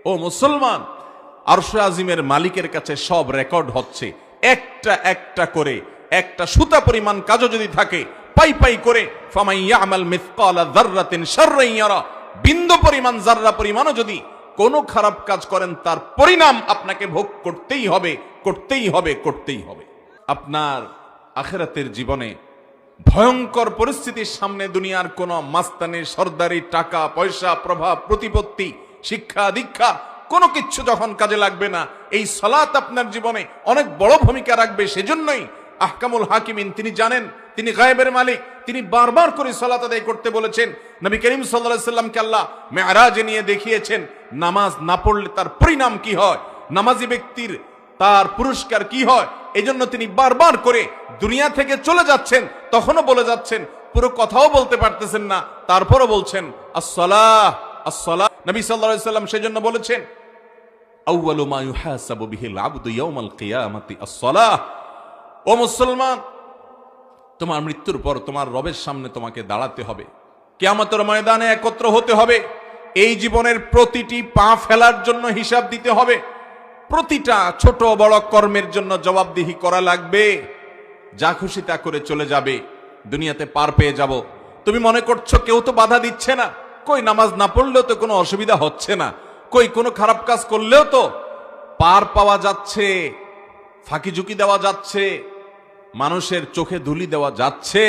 ও মুসলমান, আরশে আজিমের মালিকের কাছে সব রেকর্ড হচ্ছে। একটা একটা করে, একটা সুতা পরিমাণ কাজও যদি থাকে, পাই পাই করে, ফামান ইয়ামাল মিসকালা যাররাতিন শাররান ইয়ারা, বিন্দু পরিমাণ, যাররা পরিমাণও যদি কোনো খারাপ কাজ করেন, তার পরিণাম আপনাকে ভোগ করতেই হবে, করতেই হবে, করতেই হবে। আপনার আখিরাতের জীবনে ভয়ঙ্কর পরিস্থিতির সামনে দুনিয়ার কোন মাস্তানি, সর্দারি, টাকা পয়সা, প্রভাব প্রতিপত্তি, শিক্ষা দীক্ষা কোনো কিচ্ছু যখন কাজে লাগবে না, এই সালাত আপনার জীবনে অনেক বড় ভূমিকা রাখবে। সেজন্যই আহকামুল হাকিমিন, তিনি জানেন, তিনি গায়েবের মালিক, তিনি বারবার করে সালাত আদায় করতে বলেছেন। নবী করিম সাল্লাল্লাহু আলাইহি সাল্লামকে আল্লাহ মেরাজে নিয়ে দেখিয়েছেন নামাজ না পড়লে তার পরিণাম কি হয়, নামাজি ব্যক্তির তার পুরস্কার কি হয়। এজন্য তিনি বারবার করে দুনিয়া থেকে চলে যাচ্ছেন, তখনও বলে যাচ্ছেন, পুরো কথাও বলতে পারতেছেন না, তারপরও বলছেন আসসালাহ আসসালাহ। নবী সাল্লাল্লাহু আলাইহি সাল্লাম সেজন্য বলেছেন আউয়ালু মা ইউহাসাবু বিহিল আবদু ইয়াউমাল কিয়ামাতি আসসালাহ। ও মুসলমান, তোমার মৃত্যুর পর তোমার রবের সামনে তোমাকে দাঁড়াতে হবে, কিয়ামতের ময়দানে একত্র হতে হবে। এই জীবনের প্রতিটি পা ফেলার জন্য হিসাব দিতে হবে, প্রতিটা ছোট বড় কর্মের জন্য জবাবদিহি করা লাগবে। যা খুশি তা করে চলে যাবে, দুনিয়াতে পার পেয়ে যাব। তুমি মনে করছো কেউ তো বাধা দিচ্ছে না, কই নামাজ না পড়লেও তো কোনো অসুবিধা হচ্ছে না, কই কোনো খারাপ কাজ করলেও তো পার পাওয়া যাচ্ছে, ফাঁকি ঝুঁকি দেওয়া যাচ্ছে, মানুষের চোখে ধুলি দেওয়া যাচ্ছে।